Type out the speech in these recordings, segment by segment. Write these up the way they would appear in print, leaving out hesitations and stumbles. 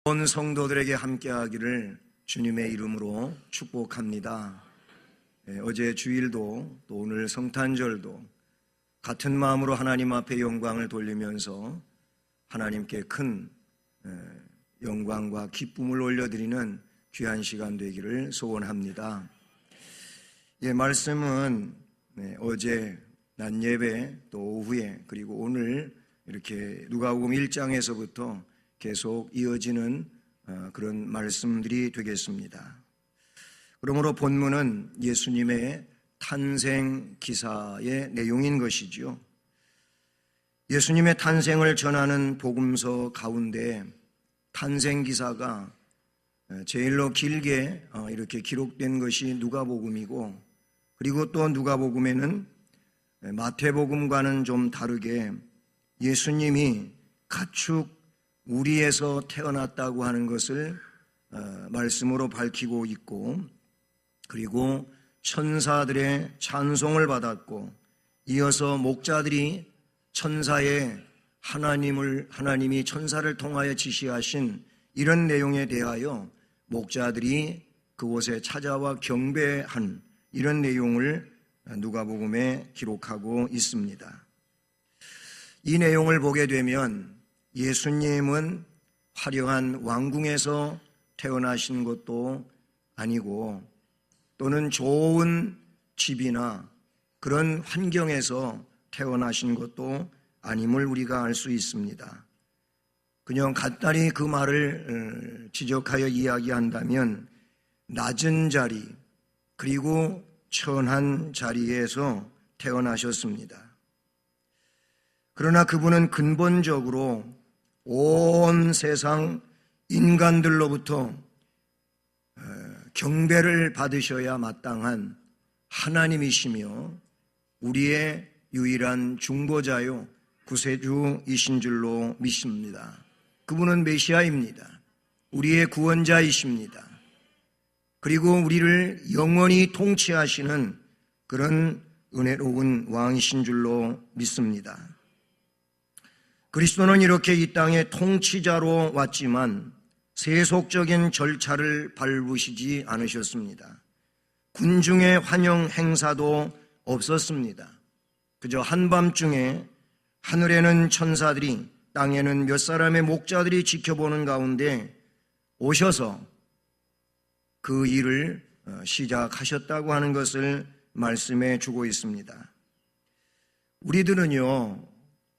온 성도들에게 함께하기를 주님의 이름으로 축복합니다. 어제 주일도 또 오늘 성탄절도 같은 마음으로 하나님 앞에 영광을 돌리면서 하나님께 큰 영광과 기쁨을 올려드리는 귀한 시간 되기를 소원합니다. 말씀은 어제 낮 예배 또 오후에 그리고 오늘 이렇게 누가복음 1장에서부터 계속 이어지는 그런 말씀들이 되겠습니다. 그러므로 본문은 예수님의 탄생 기사의 내용인 것이지요. 예수님의 탄생을 전하는 복음서 가운데 탄생 기사가 제일로 길게 이렇게 기록된 것이 누가복음이고, 그리고 또 누가복음에는 마태복음과는 좀 다르게 예수님이 가축 우리에서 태어났다고 하는 것을 말씀으로 밝히고 있고, 그리고 천사들의 찬송을 받았고, 이어서 목자들이 천사의 하나님이 천사를 통하여 지시하신 이런 내용에 대하여 목자들이 그곳에 찾아와 경배한 이런 내용을 누가복음에 기록하고 있습니다. 이 내용을 보게 되면 예수님은 화려한 왕궁에서 태어나신 것도 아니고, 또는 좋은 집이나 그런 환경에서 태어나신 것도 아님을 우리가 알 수 있습니다. 그냥 간단히 그 말을 지적하여 이야기한다면 낮은 자리 그리고 천한 자리에서 태어나셨습니다. 그러나 그분은 근본적으로 온 세상 인간들로부터 경배를 받으셔야 마땅한 하나님이시며 우리의 유일한 중보자요 구세주이신 줄로 믿습니다. 그분은 메시아입니다. 우리의 구원자이십니다. 그리고 우리를 영원히 통치하시는 그런 은혜로운 왕이신 줄로 믿습니다. 그리스도는 이렇게 이 땅에 통치자로 왔지만 세속적인 절차를 밟으시지 않으셨습니다. 군중의 환영 행사도 없었습니다. 그저 한밤중에 하늘에는 천사들이 땅에는 몇 사람의 목자들이 지켜보는 가운데 오셔서 그 일을 시작하셨다고 하는 것을 말씀해 주고 있습니다. 우리들은요,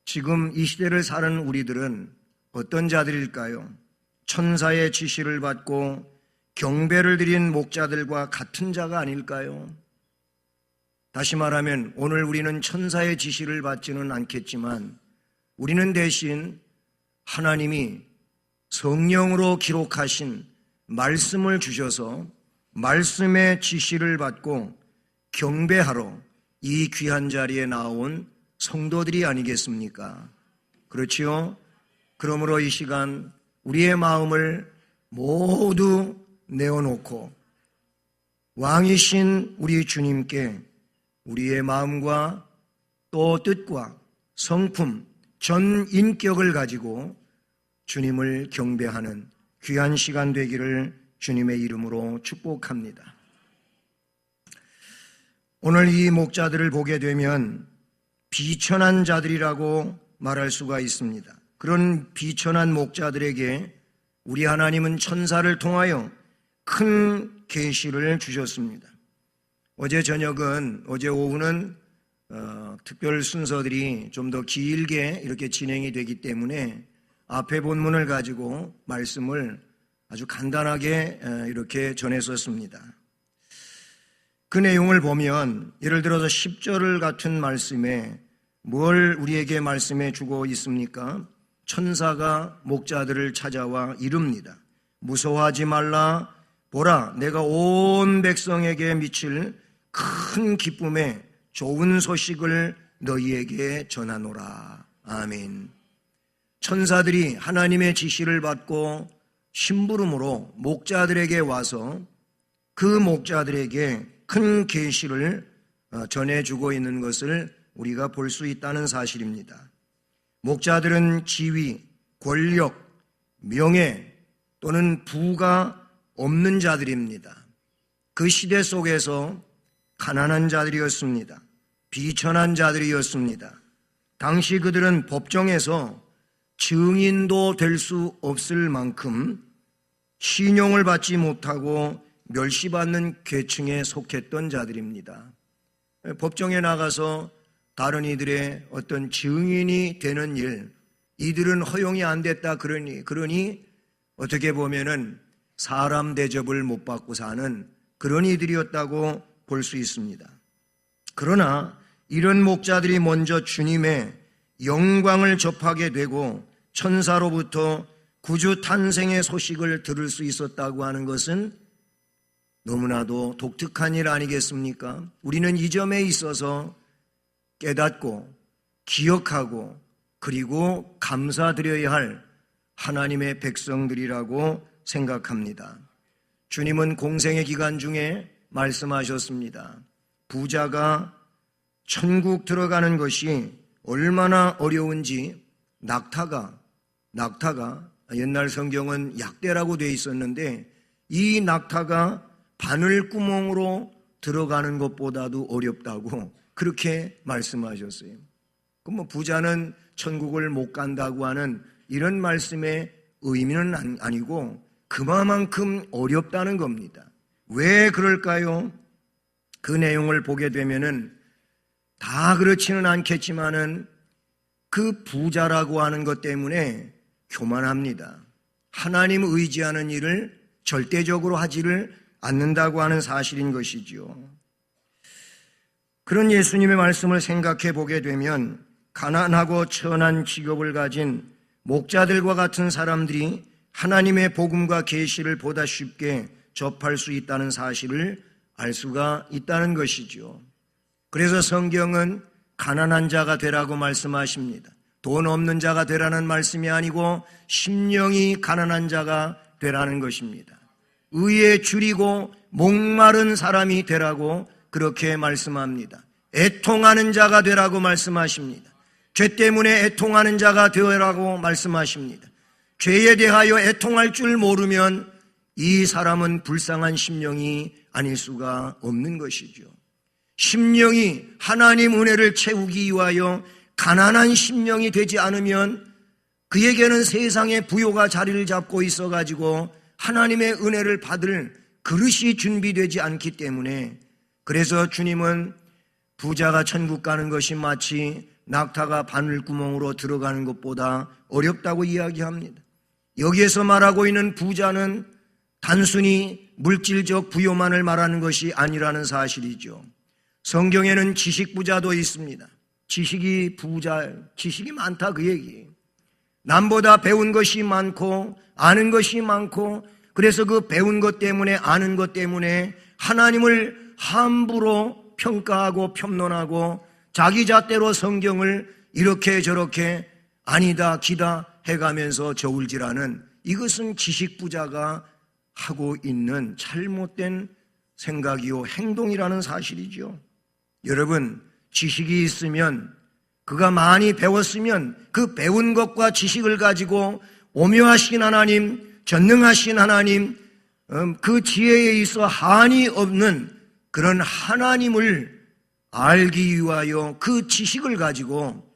지금 이 시대를 사는 우리들은 어떤 자들일까요? 천사의 지시를 받고 경배를 드린 목자들과 같은 자가 아닐까요? 다시 말하면 오늘 우리는 천사의 지시를 받지는 않겠지만 우리는 대신 하나님이 성령으로 기록하신 말씀을 주셔서 말씀의 지시를 받고 경배하러 이 귀한 자리에 나온 성도들이 아니겠습니까? 그렇지요? 그러므로 이 시간 우리의 마음을 모두 내어놓고 왕이신 우리 주님께 우리의 마음과 또 뜻과 성품, 전 인격을 가지고 주님을 경배하는 귀한 시간 되기를 주님의 이름으로 축복합니다. 오늘 이 목자들을 보게 되면 비천한 자들이라고 말할 수가 있습니다. 그런 비천한 목자들에게 우리 하나님은 천사를 통하여 큰 계시를 주셨습니다. 어제 오후는 특별 순서들이 좀 더 길게 이렇게 진행이 되기 때문에 앞에 본문을 가지고 말씀을 아주 간단하게 이렇게 전했었습니다. 그 내용을 보면 예를 들어서 10절 같은 말씀에 뭘 우리에게 말씀해 주고 있습니까? 천사가 목자들을 찾아와 이릅니다. 무서워하지 말라. 보라, 내가 온 백성에게 미칠 큰 기쁨의 좋은 소식을 너희에게 전하노라. 아멘. 천사들이 하나님의 지시를 받고 심부름으로 목자들에게 와서 그 목자들에게 큰 계시를 전해주고 있는 것을 우리가 볼 수 있다는 사실입니다. 목자들은 지위, 권력, 명예, 또는 부가 없는 자들입니다. 그 시대 속에서 가난한 자들이었습니다. 비천한 자들이었습니다. 당시 그들은 법정에서 증인도 될 수 없을 만큼 신용을 받지 못하고 멸시받는 계층에 속했던 자들입니다. 법정에 나가서 다른 이들의 어떤 증인이 되는 일, 이들은 허용이 안 됐다 그러니 어떻게 보면은 사람 대접을 못 받고 사는 그런 이들이었다고 볼 수 있습니다. 그러나 이런 목자들이 먼저 주님의 영광을 접하게 되고 천사로부터 구주 탄생의 소식을 들을 수 있었다고 하는 것은 너무나도 독특한 일 아니겠습니까? 우리는 이 점에 있어서 깨닫고 기억하고 그리고 감사드려야 할 하나님의 백성들이라고 생각합니다. 주님은 공생의 기간 중에 말씀하셨습니다. 부자가 천국 들어가는 것이 얼마나 어려운지 낙타가 옛날 성경은 약대라고 되어 있었는데 이 낙타가 바늘구멍으로 들어가는 것보다도 어렵다고 그렇게 말씀하셨어요. 그럼 부자는 천국을 못 간다고 하는 이런 말씀의 의미는 아니고 그만큼 어렵다는 겁니다. 왜 그럴까요? 그 내용을 보게 되면은 다 그렇지는 않겠지만은 그 부자라고 하는 것 때문에 교만합니다. 하나님 의지하는 일을 절대적으로 하지를 않는다고 하는 사실인 것이지요. 그런 예수님의 말씀을 생각해 보게 되면 가난하고 천한 직업을 가진 목자들과 같은 사람들이 하나님의 복음과 계시를 보다 쉽게 접할 수 있다는 사실을 알 수가 있다는 것이죠. 그래서 성경은 가난한 자가 되라고 말씀하십니다. 돈 없는 자가 되라는 말씀이 아니고 심령이 가난한 자가 되라는 것입니다. 의에 줄이고 목마른 사람이 되라고 그렇게 말씀합니다. 애통하는 자가 되라고 말씀하십니다. 죄 때문에 애통하는 자가 되라고 말씀하십니다. 죄에 대하여 애통할 줄 모르면 이 사람은 불쌍한 심령이 아닐 수가 없는 것이죠. 심령이 하나님 은혜를 채우기 위하여 가난한 심령이 되지 않으면 그에게는 세상의 부요가 자리를 잡고 있어가지고 하나님의 은혜를 받을 그릇이 준비되지 않기 때문에 그래서 주님은 부자가 천국 가는 것이 마치 낙타가 바늘구멍으로 들어가는 것보다 어렵다고 이야기합니다. 여기에서 말하고 있는 부자는 단순히 물질적 부요만을 말하는 것이 아니라는 사실이죠. 성경에는 지식부자도 있습니다. 지식이 많다 그 얘기. 남보다 배운 것이 많고 아는 것이 많고 그래서 그 배운 것 때문에 아는 것 때문에 하나님을 함부로 평가하고 평론하고 자기 잣대로 성경을 이렇게 저렇게 아니다 기다 해가면서 저울질하는 이것은 지식부자가 하고 있는 잘못된 생각이요 행동이라는 사실이죠. 여러분 지식이 있으면 그가 많이 배웠으면 그 배운 것과 지식을 가지고 오묘하신 하나님, 전능하신 하나님, 그 지혜에 있어 한이 없는 그런 하나님을 알기 위하여 그 지식을 가지고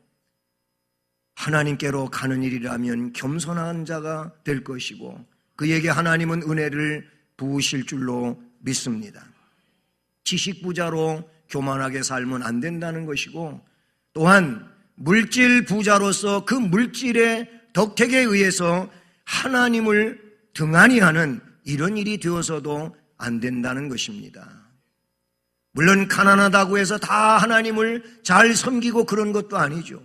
하나님께로 가는 일이라면 겸손한 자가 될 것이고 그에게 하나님은 은혜를 부으실 줄로 믿습니다. 지식부자로 교만하게 살면 안 된다는 것이고 또한 물질 부자로서 그 물질의 덕택에 의해서 하나님을 등한히 하는 이런 일이 되어서도 안 된다는 것입니다. 물론 가난하다고 해서 다 하나님을 잘 섬기고 그런 것도 아니죠.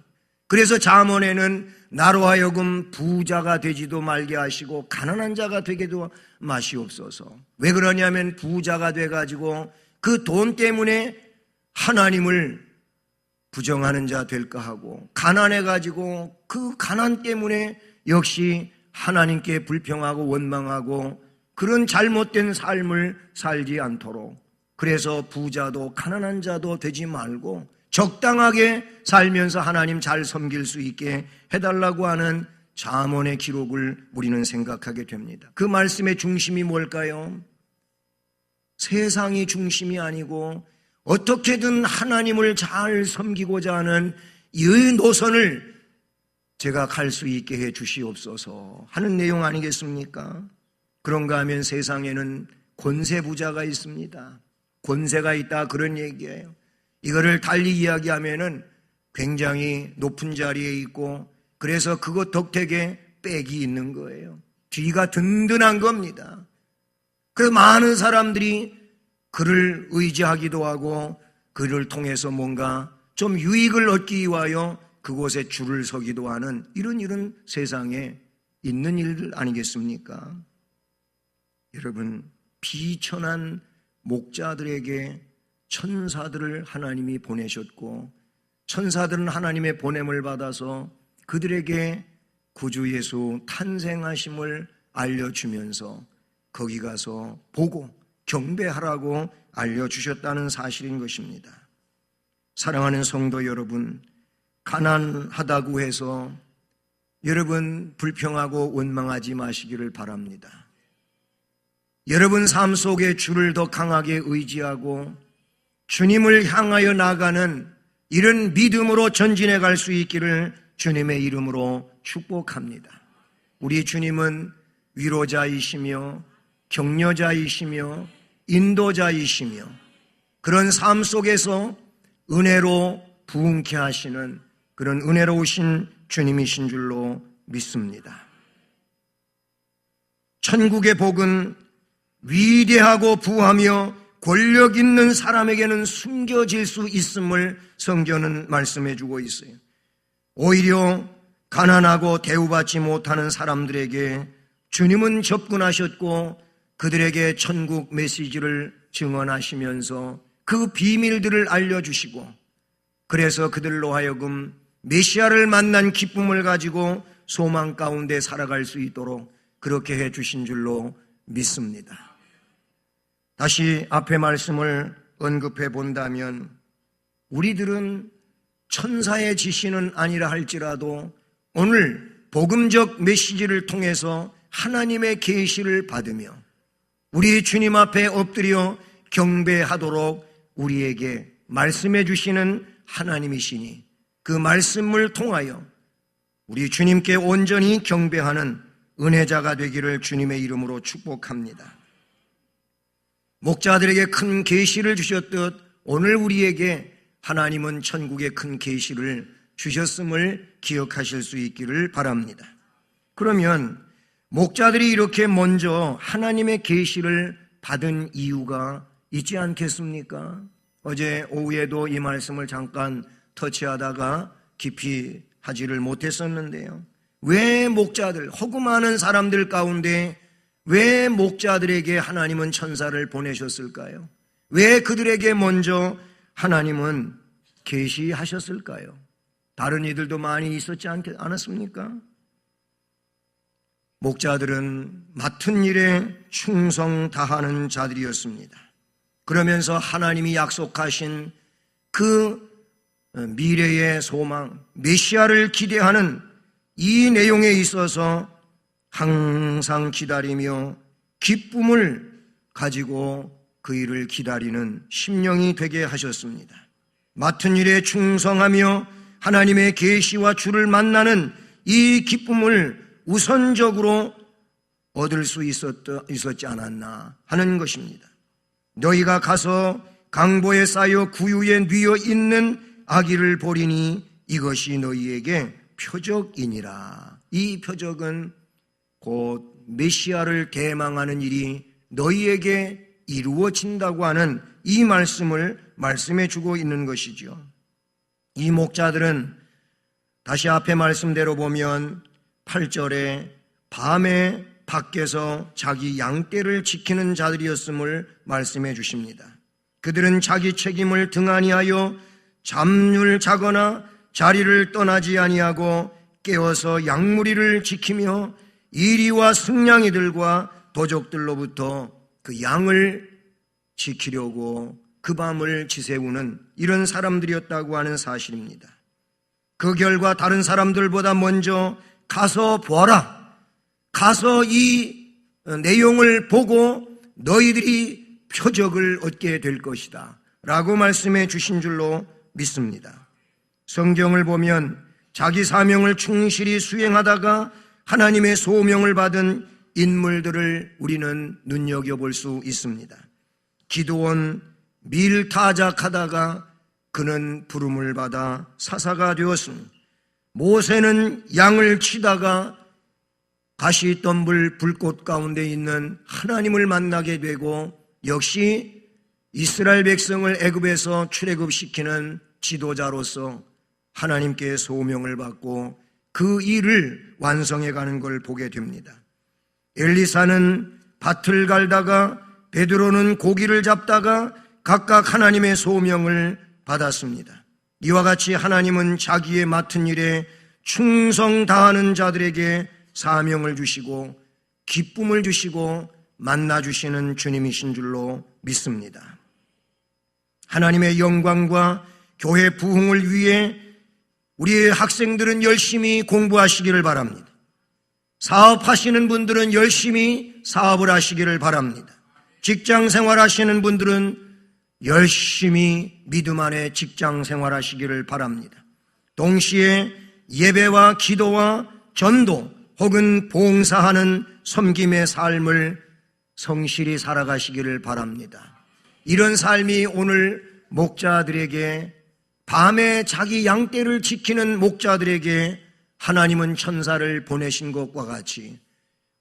그래서 잠언에는 나로 하여금 부자가 되지도 말게 하시고 가난한 자가 되게도 마시옵소서. 왜 그러냐면 부자가 돼가지고 그 돈 때문에 하나님을 부정하는 자 될까 하고 가난해가지고 그 가난 때문에 역시 하나님께 불평하고 원망하고 그런 잘못된 삶을 살지 않도록 그래서 부자도 가난한 자도 되지 말고 적당하게 살면서 하나님 잘 섬길 수 있게 해달라고 하는 잠언의 기록을 우리는 생각하게 됩니다. 그 말씀의 중심이 뭘까요? 세상이 중심이 아니고 어떻게든 하나님을 잘 섬기고자 하는 이 노선을 제가 갈 수 있게 해 주시옵소서 하는 내용 아니겠습니까? 그런가 하면 세상에는 권세부자가 있습니다. 권세가 있다 그런 얘기예요. 이거를 달리 이야기하면은 굉장히 높은 자리에 있고 그래서 그것 덕택에 빽이 있는 거예요. 뒤가 든든한 겁니다. 그래서 많은 사람들이 그를 의지하기도 하고 그를 통해서 뭔가 좀 유익을 얻기 위하여 그곳에 줄을 서기도 하는 이런 세상에 있는 일 아니겠습니까? 여러분, 비천한 목자들에게 천사들을 하나님이 보내셨고 천사들은 하나님의 보냄을 받아서 그들에게 구주 예수 탄생하심을 알려주면서 거기 가서 보고 경배하라고 알려주셨다는 사실인 것입니다. 사랑하는 성도 여러분, 가난하다고 해서 여러분 불평하고 원망하지 마시기를 바랍니다. 여러분 삶 속에 주를 더 강하게 의지하고 주님을 향하여 나가는 이런 믿음으로 전진해 갈 수 있기를 주님의 이름으로 축복합니다. 우리 주님은 위로자이시며 격려자이시며 인도자이시며 그런 삶 속에서 은혜로 부흥케 하시는 그런 은혜로우신 주님이신 줄로 믿습니다. 천국의 복은 위대하고 부하며 권력 있는 사람에게는 숨겨질 수 있음을 성경은 말씀해 주고 있어요. 오히려 가난하고 대우받지 못하는 사람들에게 주님은 접근하셨고 그들에게 천국 메시지를 증언하시면서 그 비밀들을 알려주시고 그래서 그들로 하여금 메시아를 만난 기쁨을 가지고 소망 가운데 살아갈 수 있도록 그렇게 해 주신 줄로 믿습니다. 다시 앞의 말씀을 언급해 본다면 우리들은 천사의 지시는 아니라 할지라도 오늘 복음적 메시지를 통해서 하나님의 계시를 받으며 우리 주님 앞에 엎드려 경배하도록 우리에게 말씀해 주시는 하나님이시니 그 말씀을 통하여 우리 주님께 온전히 경배하는 은혜자가 되기를 주님의 이름으로 축복합니다. 목자들에게 큰 계시를 주셨듯 오늘 우리에게 하나님은 천국의 큰 계시를 주셨음을 기억하실 수 있기를 바랍니다. 그러면 목자들이 이렇게 먼저 하나님의 계시를 받은 이유가 있지 않겠습니까? 어제 오후에도 이 말씀을 잠깐 터치하다가 깊이 하지를 못했었는데요. 왜 목자들, 허구 많은 사람들 가운데 왜 목자들에게 하나님은 천사를 보내셨을까요? 왜 그들에게 먼저 하나님은 계시하셨을까요? 다른 이들도 많이 있었지 않았습니까? 목자들은 맡은 일에 충성 다하는 자들이었습니다. 그러면서 하나님이 약속하신 그 미래의 소망, 메시아를 기대하는 이 내용에 있어서 항상 기다리며 기쁨을 가지고 그 일을 기다리는 심령이 되게 하셨습니다. 맡은 일에 충성하며 하나님의 계시와 주를 만나는 이 기쁨을 우선적으로 얻을 수 있었지 않았나 하는 것입니다. 너희가 가서 강보에 쌓여 구유에 뉘어 있는 아기를 보리니 이것이 너희에게 표적이니라. 이 표적은 곧 메시아를 대망하는 일이 너희에게 이루어진다고 하는 이 말씀을 말씀해 주고 있는 것이죠. 이 목자들은 다시 앞에 말씀대로 보면 8절에 밤에 밖에서 자기 양떼를 지키는 자들이었음을 말씀해 주십니다. 그들은 자기 책임을 등한히하여 잠을 자거나 자리를 떠나지 아니하고 깨어서 양무리를 지키며 이리와 승냥이들과 도적들로부터 그 양을 지키려고 그 밤을 지새우는 이런 사람들이었다고 하는 사실입니다. 그 결과 다른 사람들보다 먼저 가서 보아라. 가서 이 내용을 보고 너희들이 표적을 얻게 될 것이다 라고 말씀해 주신 줄로 믿습니다. 성경을 보면 자기 사명을 충실히 수행하다가 하나님의 소명을 받은 인물들을 우리는 눈여겨볼 수 있습니다. 기드온 밀타작하다가 그는 부름을 받아 사사가 되었습니다. 모세는 양을 치다가 가시덤불 불꽃 가운데 있는 하나님을 만나게 되고 역시 이스라엘 백성을 애굽에서 출애굽시키는 지도자로서 하나님께 소명을 받고 그 일을 완성해 가는 걸 보게 됩니다. 엘리사는 밭을 갈다가 베드로는 고기를 잡다가 각각 하나님의 소명을 받았습니다. 이와 같이 하나님은 자기의 맡은 일에 충성 다하는 자들에게 사명을 주시고 기쁨을 주시고 만나 주시는 주님이신 줄로 믿습니다. 하나님의 영광과 교회 부흥을 위해 우리의 학생들은 열심히 공부하시기를 바랍니다. 사업하시는 분들은 열심히 사업을 하시기를 바랍니다. 직장 생활하시는 분들은 열심히 믿음 안에 직장 생활하시기를 바랍니다. 동시에 예배와 기도와 전도 혹은 봉사하는 섬김의 삶을 성실히 살아가시기를 바랍니다. 이런 삶이 오늘 목자들에게, 밤에 자기 양떼를 지키는 목자들에게 하나님은 천사를 보내신 것과 같이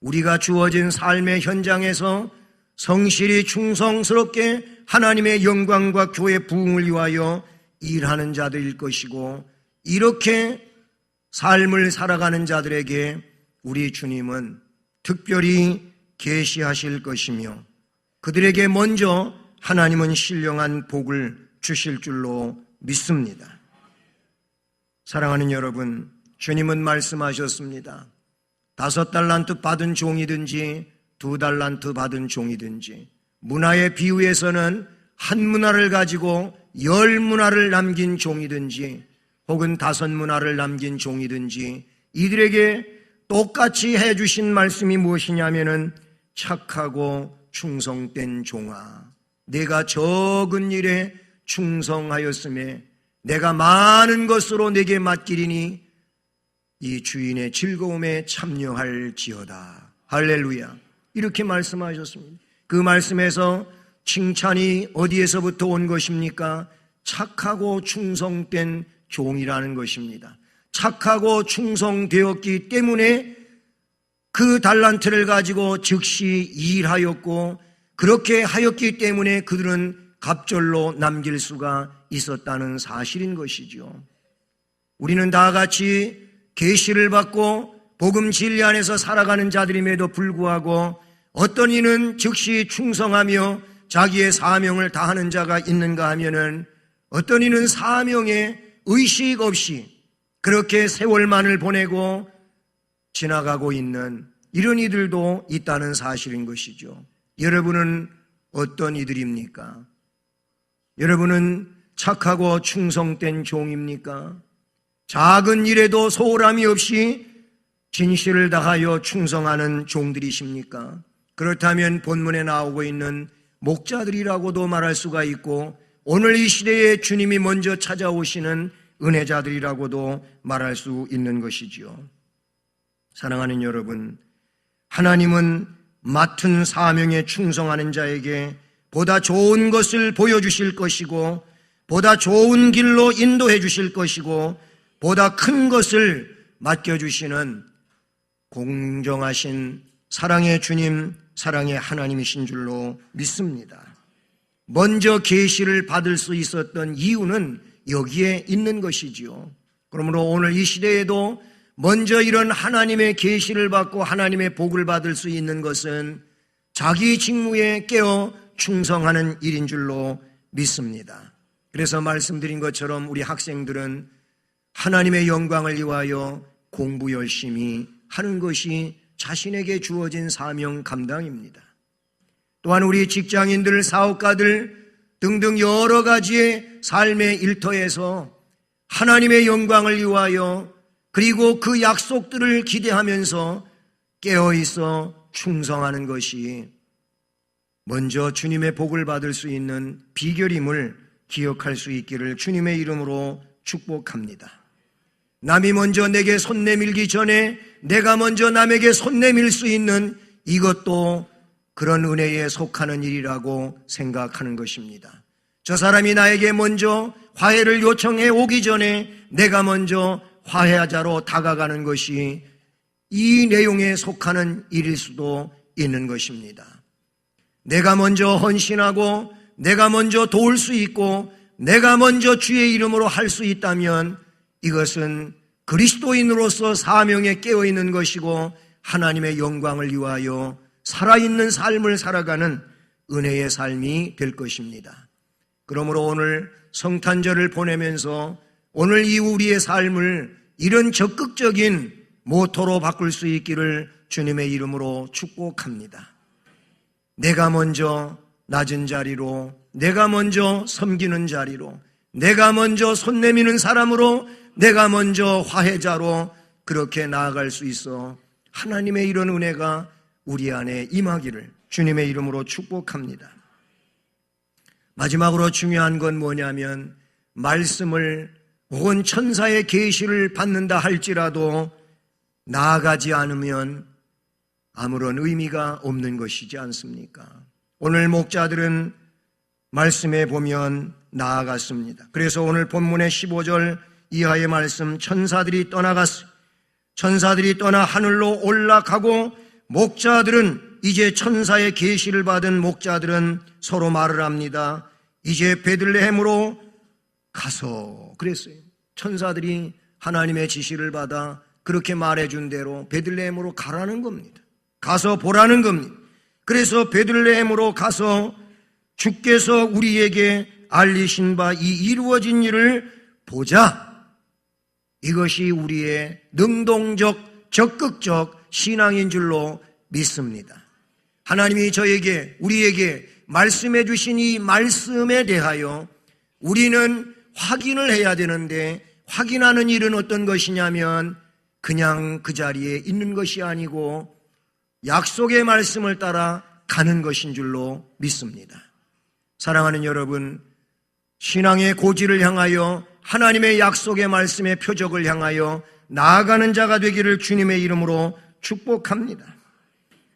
우리가 주어진 삶의 현장에서 성실히 충성스럽게 하나님의 영광과 교회 부흥을 위하여 일하는 자들일 것이고, 이렇게 삶을 살아가는 자들에게 우리 주님은 특별히 계시하실 것이며 그들에게 먼저 하나님은 신령한 복을 주실 줄로 믿습니다. 사랑하는 여러분, 주님은 말씀하셨습니다. 5달란트 받은 종이든지 2달란트 받은 종이든지, 문화의 비유에서는 1문화를 가지고 10문화를 남긴 종이든지 혹은 5문화를 남긴 종이든지, 이들에게 똑같이 해주신 말씀이 무엇이냐면은 착하고 충성된 종아, 내가 적은 일에 충성하였음에 내가 많은 것으로 내게 맡기리니 이 주인의 즐거움에 참여할지어다. 할렐루야. 이렇게 말씀하셨습니다. 그 말씀에서 칭찬이 어디에서부터 온 것입니까? 착하고 충성된 종이라는 것입니다. 착하고 충성되었기 때문에 그 달란트를 가지고 즉시 일하였고, 그렇게 하였기 때문에 그들은 갑절로 남길 수가 있었다는 사실인 것이죠. 우리는 다 같이 계시를 받고 복음 진리 안에서 살아가는 자들임에도 불구하고 어떤 이는 즉시 충성하며 자기의 사명을 다하는 자가 있는가 하면은, 어떤 이는 사명에 의식 없이 그렇게 세월만을 보내고 지나가고 있는 이런 이들도 있다는 사실인 것이죠. 여러분은 어떤 이들입니까? 여러분은 착하고 충성된 종입니까? 작은 일에도 소홀함이 없이 진실을 다하여 충성하는 종들이십니까? 그렇다면 본문에 나오고 있는 목자들이라고도 말할 수가 있고, 오늘 이 시대에 주님이 먼저 찾아오시는 은혜자들이라고도 말할 수 있는 것이지요. 사랑하는 여러분, 하나님은 맡은 사명에 충성하는 자에게 보다 좋은 것을 보여주실 것이고, 보다 좋은 길로 인도해 주실 것이고, 보다 큰 것을 맡겨주시는 공정하신 사랑의 주님, 사랑의 하나님이신 줄로 믿습니다. 먼저 계시를 받을 수 있었던 이유는 여기에 있는 것이지요. 그러므로 오늘 이 시대에도 먼저 이런 하나님의 계시를 받고 하나님의 복을 받을 수 있는 것은 자기 직무에 깨어 충성하는 일인 줄로 믿습니다. 그래서 말씀드린 것처럼 우리 학생들은 하나님의 영광을 위하여 공부 열심히 하는 것이 자신에게 주어진 사명 감당입니다. 또한 우리 직장인들, 사업가들 등등 여러 가지의 삶의 일터에서 하나님의 영광을 위하여 그리고 그 약속들을 기대하면서 깨어있어 충성하는 것이 먼저 주님의 복을 받을 수 있는 비결임을 기억할 수 있기를 주님의 이름으로 축복합니다. 남이 먼저 내게 손 내밀기 전에 내가 먼저 남에게 손 내밀 수 있는 이것도 그런 은혜에 속하는 일이라고 생각하는 것입니다. 저 사람이 나에게 먼저 화해를 요청해 오기 전에 내가 먼저 화해자로 다가가는 것이 이 내용에 속하는 일일 수도 있는 것입니다. 내가 먼저 헌신하고 내가 먼저 도울 수 있고 내가 먼저 주의 이름으로 할 수 있다면 이것은 그리스도인으로서 사명에 깨어있는 것이고 하나님의 영광을 위하여 살아있는 삶을 살아가는 은혜의 삶이 될 것입니다. 그러므로 오늘 성탄절을 보내면서 오늘 이 우리의 삶을 이런 적극적인 모토로 바꿀 수 있기를 주님의 이름으로 축복합니다. 내가 먼저 낮은 자리로, 내가 먼저 섬기는 자리로, 내가 먼저 손 내미는 사람으로, 내가 먼저 화해자로 그렇게 나아갈 수 있어 하나님의 이런 은혜가 우리 안에 임하기를 주님의 이름으로 축복합니다. 마지막으로 중요한 건 뭐냐면 말씀을 혹은 천사의 계시를 받는다 할지라도 나아가지 않으면 아무런 의미가 없는 것이지 않습니까? 오늘 목자들은 말씀에 보면 나아갔습니다. 그래서 오늘 본문의 15절 이하의 말씀, 천사들이 떠나갔어요. 천사들이 떠나 하늘로 올라가고 목자들은 이제 천사의 계시를 받은 목자들은 서로 말을 합니다. 이제 베들레헴으로 가서, 그랬어요. 천사들이 하나님의 지시를 받아 그렇게 말해준 대로 베들레헴으로 가라는 겁니다. 가서 보라는 겁니다. 그래서 베들레헴으로 가서 주께서 우리에게 알리신 바 이 이루어진 일을 보자. 이것이 우리의 능동적, 적극적 신앙인 줄로 믿습니다. 하나님이 우리에게 말씀해 주신 이 말씀에 대하여 우리는 확인을 해야 되는데, 확인하는 일은 어떤 것이냐면 그냥 그 자리에 있는 것이 아니고 약속의 말씀을 따라 가는 것인 줄로 믿습니다. 사랑하는 여러분, 신앙의 고지를 향하여 하나님의 약속의 말씀의 표적을 향하여 나아가는 자가 되기를 주님의 이름으로 축복합니다.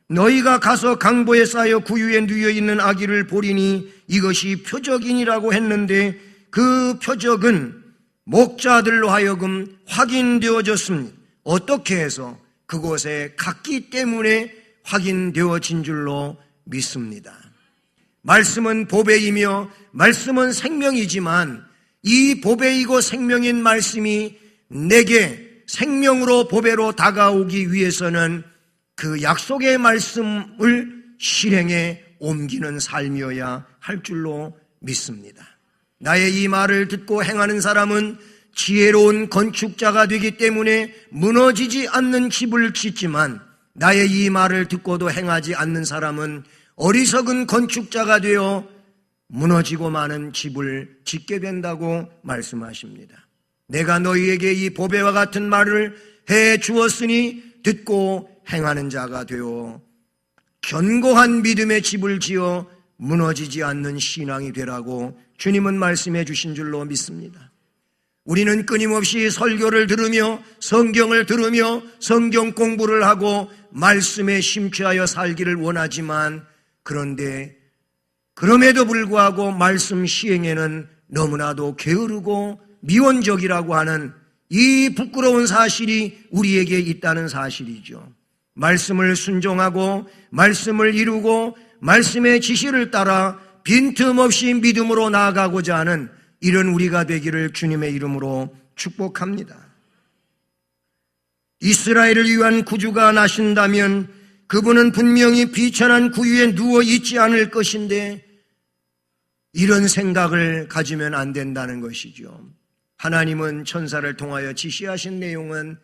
너희가 가서 강보에 쌓여 구유에 누워 있는 아기를 보리니 이것이 표적이니라고 했는데 그 표적은 목자들로 하여금 확인되어졌습니다. 어떻게 해서? 그곳에 갔기 때문에 확인되어진 줄로 믿습니다. 말씀은 보배이며 말씀은 생명이지만 이 보배이고 생명인 말씀이 내게 생명으로 보배로 다가오기 위해서는 그 약속의 말씀을 실행에 옮기는 삶이어야 할 줄로 믿습니다. 나의 이 말을 듣고 행하는 사람은 지혜로운 건축자가 되기 때문에 무너지지 않는 집을 짓지만 나의 이 말을 듣고도 행하지 않는 사람은 어리석은 건축자가 되어 무너지고 마는 집을 짓게 된다고 말씀하십니다. 내가 너희에게 이 보배와 같은 말을 해 주었으니 듣고 행하는 자가 되어 견고한 믿음의 집을 지어 무너지지 않는 신앙이 되라고 주님은 말씀해 주신 줄로 믿습니다. 우리는 끊임없이 설교를 들으며 성경을 들으며 성경 공부를 하고 말씀에 심취하여 살기를 원하지만, 그런데 그럼에도 불구하고 말씀 시행에는 너무나도 게으르고 미원적이라고 하는 이 부끄러운 사실이 우리에게 있다는 사실이죠. 말씀을 순종하고 말씀을 이루고 말씀의 지시를 따라 빈틈없이 믿음으로 나아가고자 하는 이런 우리가 되기를 주님의 이름으로 축복합니다. 이스라엘을 위한 구주가 나신다면 그분은 분명히 비천한 구유에 누워 있지 않을 것인데 이런 생각을 가지면 안 된다는 것이죠. 하나님은 천사를 통하여 지시하신 내용은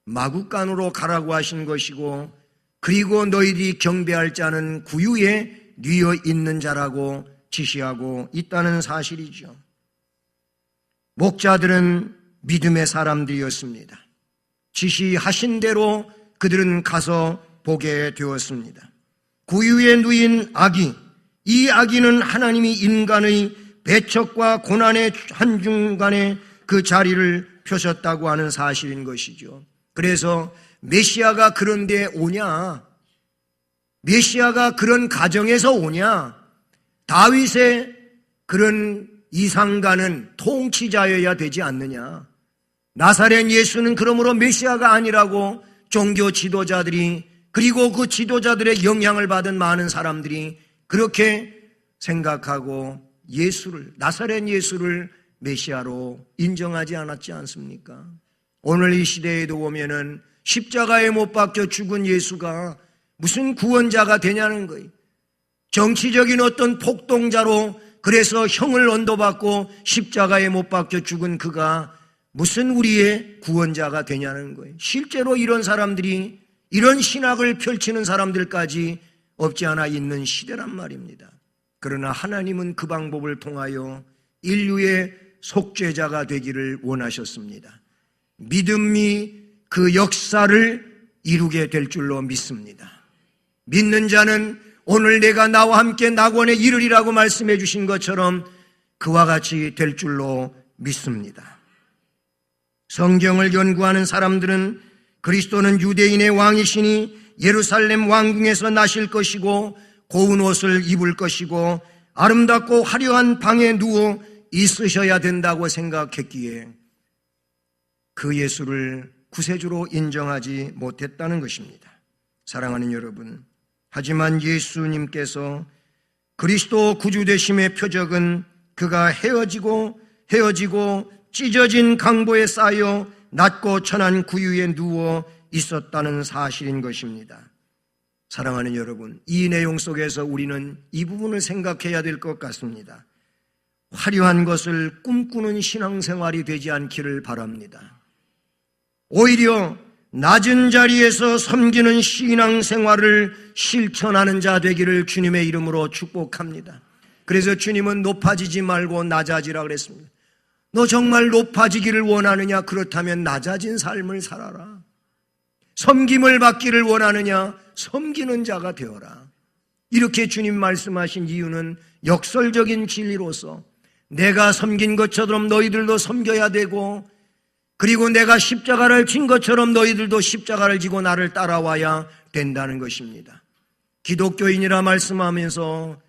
마구간으로 가라고 하신 것이고, 그리고 너희들이 경배할 자는 구유에 뉘어 있는 자라고 지시하고 있다는 사실이죠. 목자들은 믿음의 사람들이었습니다. 지시하신 대로 그들은 가서 보게 되었습니다. 구유에 누인 아기, 이 아기는 하나님이 인간의 배척과 고난의 한중간에 그 자리를 펴셨다고 하는 사실인 것이죠. 그래서 메시아가 그런 데 오냐? 메시아가 그런 가정에서 오냐? 다윗의 그런 이상가는 통치자여야 되지 않느냐? 나사렛 예수는 그러므로 메시아가 아니라고 종교 지도자들이, 그리고 그 지도자들의 영향을 받은 많은 사람들이 그렇게 생각하고 나사렛 예수를 메시아로 인정하지 않았지 않습니까? 오늘 이 시대에도 보면은 십자가에 못 박혀 죽은 예수가 무슨 구원자가 되냐는 거예요. 정치적인 어떤 폭동자로 그래서 형을 언도받고 십자가에 못 박혀 죽은 그가 무슨 우리의 구원자가 되냐는 거예요. 실제로 이런 사람들이, 이런 신학을 펼치는 사람들까지 없지 않아 있는 시대란 말입니다. 그러나 하나님은 그 방법을 통하여 인류의 속죄자가 되기를 원하셨습니다. 믿음이 그 역사를 이루게 될 줄로 믿습니다. 믿는 자는 오늘 내가 나와 함께 낙원에 이르리라고 말씀해 주신 것처럼 그와 같이 될 줄로 믿습니다. 성경을 연구하는 사람들은 그리스도는 유대인의 왕이시니 예루살렘 왕궁에서 나실 것이고 고운 옷을 입을 것이고 아름답고 화려한 방에 누워 있으셔야 된다고 생각했기에 그 예수를 구세주로 인정하지 못했다는 것입니다. 사랑하는 여러분, 하지만 예수님께서 그리스도 구주 되심의 표적은 그가 헤어지고 찢어진 강보에 쌓여 낮고 천한 구유에 누워 있었다는 사실인 것입니다. 사랑하는 여러분, 이 내용 속에서 우리는 이 부분을 생각해야 될 것 같습니다. 화려한 것을 꿈꾸는 신앙생활이 되지 않기를 바랍니다. 오히려 낮은 자리에서 섬기는 신앙생활을 실천하는 자 되기를 주님의 이름으로 축복합니다. 그래서 주님은 높아지지 말고 낮아지라 그랬습니다. 너 정말 높아지기를 원하느냐? 그렇다면 낮아진 삶을 살아라. 섬김을 받기를 원하느냐? 섬기는 자가 되어라. 이렇게 주님 말씀하신 이유는 역설적인 진리로서 내가 섬긴 것처럼 너희들도 섬겨야 되고, 그리고 내가 십자가를 진 것처럼 너희들도 십자가를 지고 나를 따라와야 된다는 것입니다. 기독교인이라 말씀하면서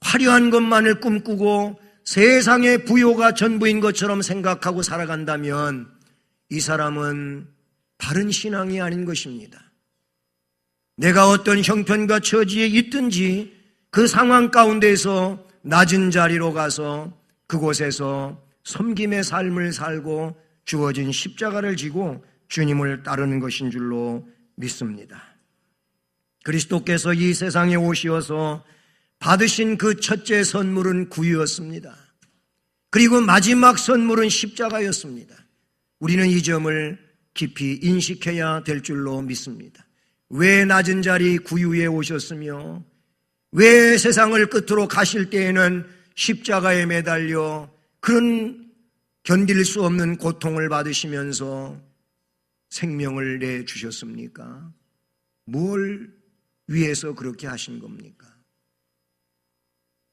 화려한 것만을 꿈꾸고 세상의 부요가 전부인 것처럼 생각하고 살아간다면 이 사람은 바른 신앙이 아닌 것입니다. 내가 어떤 형편과 처지에 있든지 그 상황 가운데서 낮은 자리로 가서 그곳에서 섬김의 삶을 살고 주어진 십자가를 지고 주님을 따르는 것인 줄로 믿습니다. 그리스도께서 이 세상에 오시어서 받으신 그 첫째 선물은 구유였습니다. 그리고 마지막 선물은 십자가였습니다. 우리는 이 점을 깊이 인식해야 될 줄로 믿습니다. 왜 낮은 자리 구유에 오셨으며 왜 세상을 끝으로 가실 때에는 십자가에 매달려 그런 견딜 수 없는 고통을 받으시면서 생명을 내주셨습니까? 뭘 위해서 그렇게 하신 겁니까?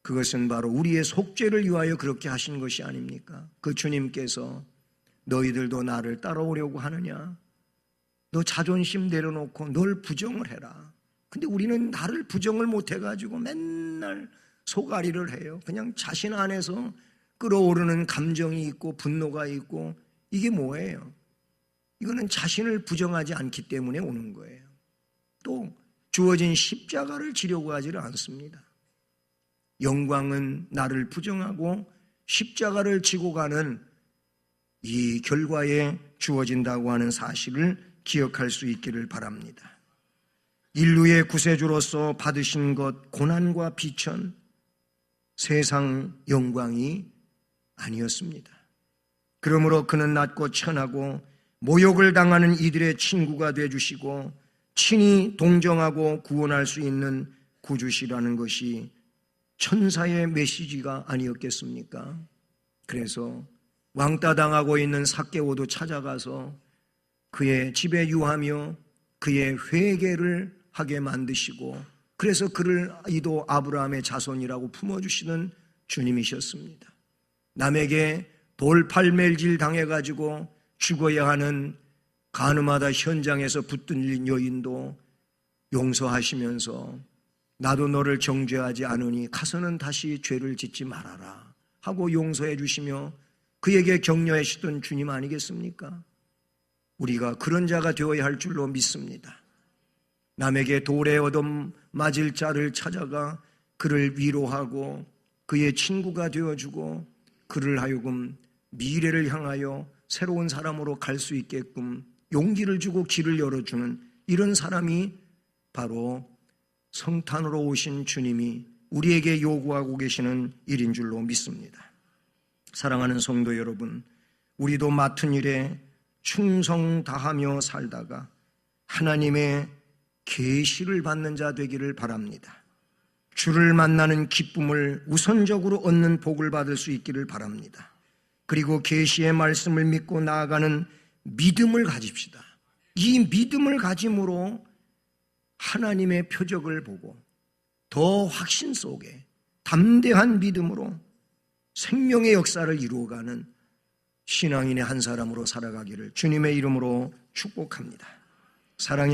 그것은 바로 우리의 속죄를 위하여 그렇게 하신 것이 아닙니까? 그 주님께서 너희들도 나를 따라오려고 하느냐? 너 자존심 내려놓고 널 부정을 해라. 근데 우리는 나를 부정을 못해가지고 맨날 소가리를 해요. 그냥 자신 안에서 끓어오르는 감정이 있고 분노가 있고, 이게 뭐예요? 이거는 자신을 부정하지 않기 때문에 오는 거예요. 또 주어진 십자가를 지려고 하지를 않습니다. 영광은 나를 부정하고 십자가를 지고 가는 이 결과에 주어진다고 하는 사실을 기억할 수 있기를 바랍니다. 인류의 구세주로서 받으신 것, 고난과 비천, 세상 영광이 아니었습니다. 그러므로 그는 낮고 천하고 모욕을 당하는 이들의 친구가 되어주시고 친히 동정하고 구원할 수 있는 구주시라는 것이 천사의 메시지가 아니었겠습니까? 그래서 왕따 당하고 있는 삭개오도 찾아가서 그의 집에 유하며 그의 회개를 하게 만드시고, 그래서 그를 이도 아브라함의 자손이라고 품어주시는 주님이셨습니다. 남에게 돌팔매질 당해가지고 죽어야 하는 가늠하다 현장에서 붙들린 여인도 용서하시면서 나도 너를 정죄하지 않으니 가서는 다시 죄를 짓지 말아라 하고 용서해 주시며 그에게 격려해 주시던 주님 아니겠습니까? 우리가 그런 자가 되어야 할 줄로 믿습니다. 남에게 돌에 얻어맞을 자를 찾아가 그를 위로하고 그의 친구가 되어주고 그를 하여금 미래를 향하여 새로운 사람으로 갈 수 있게끔 용기를 주고 길을 열어주는 이런 사람이 바로 성탄으로 오신 주님이 우리에게 요구하고 계시는 일인 줄로 믿습니다. 사랑하는 성도 여러분, 우리도 맡은 일에 충성 다하며 살다가 하나님의 계시를 받는 자 되기를 바랍니다. 주를 만나는 기쁨을 우선적으로 얻는 복을 받을 수 있기를 바랍니다. 그리고 계시의 말씀을 믿고 나아가는 믿음을 가집시다. 이 믿음을 가짐으로 하나님의 표적을 보고 더 확신 속에 담대한 믿음으로 생명의 역사를 이루어가는 신앙인의 한 사람으로 살아가기를 주님의 이름으로 축복합니다. 사랑의